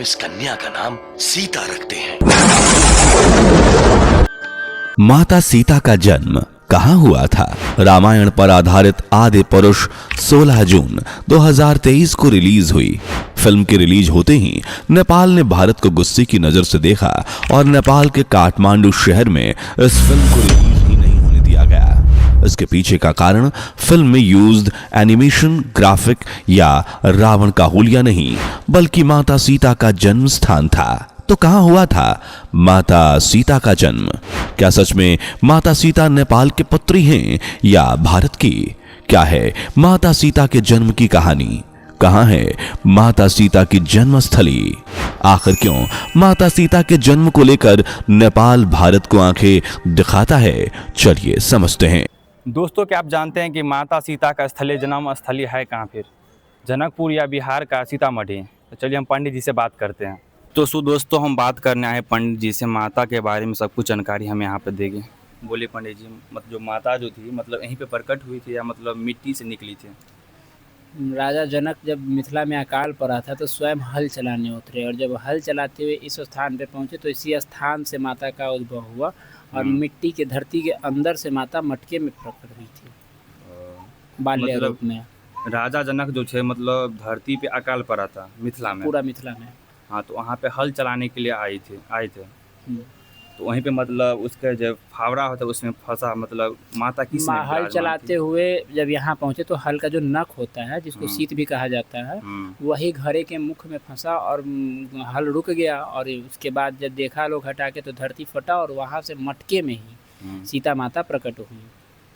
इस कन्या का नाम सीता रखते हैं। माता सीता का जन्म कहाँ हुआ था? रामायण पर आधारित आदि पुरुष 16 जून 2023 को रिलीज हुई। फिल्म के रिलीज होते ही नेपाल ने भारत को गुस्से की नजर से देखा और नेपाल के काठमांडू शहर में इस फिल्म को रिलीज ही नहीं होने दिया गया। इसके पीछे का कारण फिल्म में यूज्ड एनिमेशन, ग्राफिक या रावण का हुलिया नहीं, बल्कि माता सीता का जन्म स्थान था। तो कहां हुआ था माता सीता का जन्म? क्या सच में माता सीता नेपाल के पुत्री हैं या भारत की? क्या है माता सीता के जन्म की कहानी? कहां है माता सीता की जन्मस्थली? आखिर क्यों माता सीता के जन्म को लेकर नेपाल भारत को आंखें दिखाता है? चलिए समझते हैं। दोस्तों, क्या आप जानते हैं कि माता सीता का स्थलीय जन्म स्थली है कहाँ? फिर जनकपुर या बिहार का सीतामढ़ी? तो चलिए हम पंडित जी से बात करते हैं। तो दोस्तों, हम बात करने आए पंडित जी से, माता के बारे में सब कुछ जानकारी हमें यहाँ पे देंगे। बोलिए पंडित जी, मतलब जो माता जो थी, मतलब यहीं पे प्रकट हुई थी या मतलब मिट्टी से निकली थी? राजा जनक जब मिथिला में अकाल पड़ा था तो स्वयं हल चलाने उतरे, और जब हल चलाते हुए इस स्थान पे पहुंचे तो इसी स्थान से माता का उद्भव हुआ और मिट्टी के धरती के अंदर से माता मटके में प्रकट हुई थी बाल्य मतलब रूप में। राजा जनक जो थे, मतलब धरती पे अकाल पड़ा था मिथिला में, पूरा मिथिला में। हाँ, तो वहाँ पे हल चलाने के लिए आए थे। हम्म। तो वहीं पे मतलब उसका जो फावड़ा होता है उसमें फंसा, मतलब माता किस में हल चलाते हुए जब यहाँ पहुंचे तो हल का जो नख होता है, जिसको सीत भी कहा जाता है, वही घड़े के मुख में फंसा और हल रुक गया। और उसके बाद जब देखा लोग हटा के तो धरती फटा और वहाँ से मटके में ही सीता माता प्रकट हुई।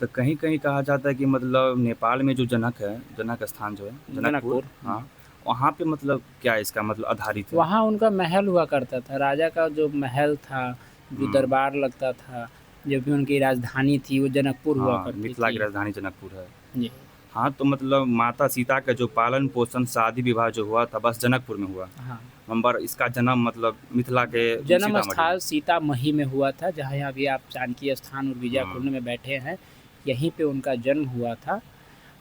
तो कहीं कहीं कहा जाता है कि मतलब नेपाल में जो जनक है, जनक स्थान जो है जनकपुर, हाँ, वहाँ पे मतलब क्या इसका मतलब आधारित है? वहाँ उनका महल हुआ करता था, राजा का जो महल था, जो दरबार लगता था, जो भी उनकी राजधानी थी वो जनकपुर हुआ करती थी। मिथिला की राजधानी जनकपुर है जी। हाँ, तो मतलब माता सीता का जो पालन पोषण शादी विवाह जो हुआ था बस जनकपुर में हुआ। हाँ, नंबर इसका जन्म मतलब मिथिला के जन्म स्थल सीतामढ़ी में हुआ था, जहाँ यहाँ भी आप जानकी स्थान और विजय कुंड में बैठे हैं, यहीं पे उनका जन्म हुआ था।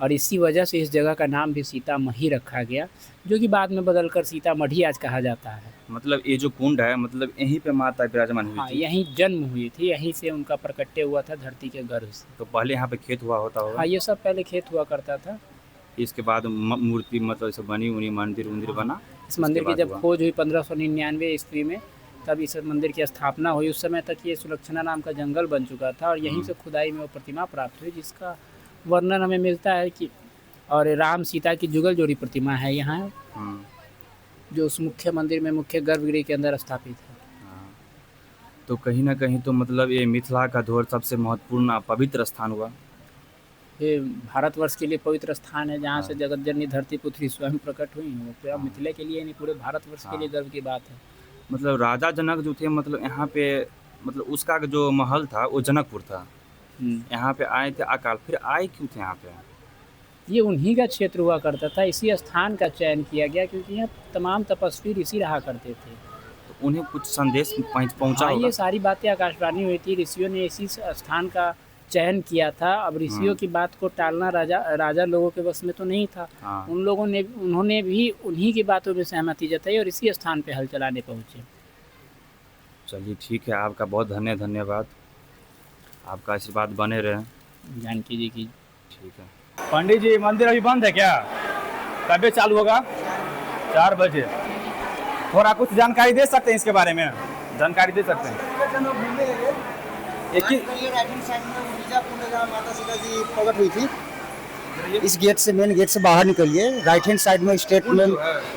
और इसी वजह से इस जगह का नाम भी सीतामढ़ी रखा गया, जो कि बाद में बदलकर सीतामढ़ी आज कहा जाता है। मतलब ये जो कुंड है, मतलब यहीं पे माता विराजमान हुई हाँ, थी? यहीं जन्म हुई थी, यहीं से उनका प्रकट्य हुआ था धरती के गर्भ से। तो पहले यहाँ पे खेत हुआ होता होगा? हाँ, ये सब पहले खेत हुआ करता था। इसके बाद मूर्ति मतलब सब बनी उनी, मंदिर बना। इस मंदिर की जब खोज हुई 1599 ईस्वी में, तब इस मंदिर की स्थापना हुई। उस समय तक ये सुलक्षणा नाम का जंगल बन चुका था और यहीं से खुदाई में वो प्रतिमा प्राप्त हुई, जिसका वर्णन हमें मिलता है कि और राम सीता की जुगल जोड़ी प्रतिमा है यहाँ, जो उस मुख्य मंदिर में मुख्य गर्भगृह के अंदर स्थापित है। तो कहीं ना कहीं तो मतलब ये मिथिला का धरोहर सबसे महत्वपूर्ण पवित्र स्थान हुआ। ये भारतवर्ष के लिए पवित्र स्थान है, जहाँ से जगत जननी धरती पुत्री स्वयं प्रकट हुई हैं। वो पूरा मिथिला के लिए नहीं, पूरे भारतवर्ष के लिए गर्व की बात है। मतलब राजा जनक जो थे, मतलब यहाँ पे मतलब उसका जो महल था वो जनकपुर था। यहाँ पे आए थे अकाल, फिर आए क्यों थे यहाँ पे? ये उन्हीं का क्षेत्र हुआ करता था, इसी स्थान का चयन किया गया क्योंकि यहाँ तमाम तपस्वी ऋषि रहा करते थे। तो उन्हें कुछ संदेश पहुँचा होगा? ये सारी बातें आकाशवाणी हुई थी, ऋषियों ने इसी स्थान का चयन किया था। अब ऋषियों की बात को टालना राजा लोगों के बस में तो नहीं था। उन्होंने भी उन्हीं की बातों में सहमति जताई और इसी स्थान पे हल चलाने पहुँचे। चलिए ठीक है, आपका बहुत धन्यवाद, आपका आशीर्वाद बने रहे जानकी जी की। ठीक है पंडित जी, मंदिर अभी बंद है क्या? कब चालू होगा? 4 बजे। थोड़ा कुछ जानकारी दे सकते हैं इसके बारे में? जानकारी दे सकते हैं? माता सीता जी प्रकट हुई थी, इस गेट से, मेन गेट से बाहर निकलिए, राइट हैंड साइड में स्टेट में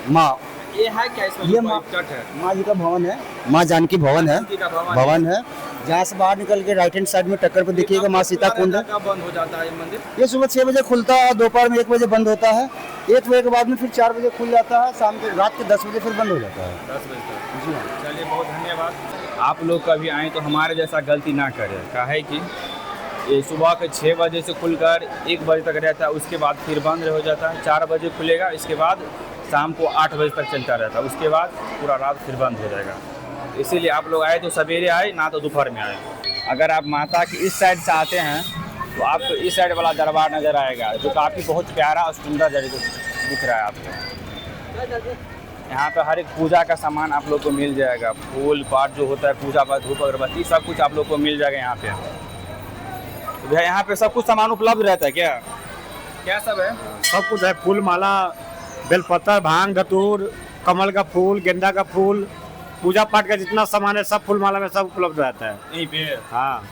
माँ, ये है क्या इसमें? ये माँ जी का भवन है, माँ जानकी भवन है। जहाँ से बाहर निकल के राइट हैंड साइड में टक्कर पे देखिएगा माँ सीता कुंड है। कब बंद हो जाता है मंदिर? ये सुबह 6 बजे खुलता है, दोपहर में 1 बजे बंद होता है, 1 बजे के बाद में फिर 4 बजे खुल जाता है, शाम के रात के 10 बजे फिर बंद हो जाता है। 10 बजे तक। जी हाँ। चलिए बहुत धन्यवाद। आप लोग कभी आएँ तो हमारे जैसा गलती ना करें। क्या है कि ये सुबह के 6 बजे से खुलकर 1 बजे तक रहता है, उसके बाद फिर बंद हो जाता है। 4 बजे खुलेगा, इसके बाद शाम को 8 बजे तक चलता रहता है, उसके बाद पूरा रात फिर बंद हो जाएगा। इसीलिए आप लोग आए तो सवेरे आए, ना तो दोपहर में आए। अगर आप माता की इस साइड से आते हैं तो आपको इस साइड वाला दरबार नज़र आएगा, जो काफ़ी बहुत प्यारा और सुंदर जगह दिख रहा है आपको। यहाँ पे हर एक पूजा का सामान आप लोग को मिल जाएगा। फूल पाठ जो होता है, पूजा पाठ, धूप अगरबत्ती, सब कुछ आप लोग को मिल जाएगा यहाँ पे। तो भैया यहाँ पे सब कुछ सामान उपलब्ध रहता है क्या? क्या सब है? सब कुछ है, फूल माला, बेलपत्र, भांग, धतूर, कमल का फूल, गेंदा का फूल, पूजा पाठ का जितना सामान है सब फूल माला में सब उपलब्ध रहता है यहीं पे। हाँ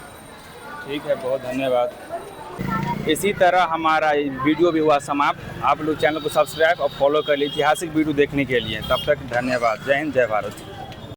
ठीक है, बहुत धन्यवाद। इसी तरह हमारा वीडियो भी हुआ समाप्त। आप लोग चैनल को सब्सक्राइब और फॉलो कर लीजिए ऐतिहासिक वीडियो देखने के लिए। तब तक धन्यवाद। जय हिंद, जय भारत।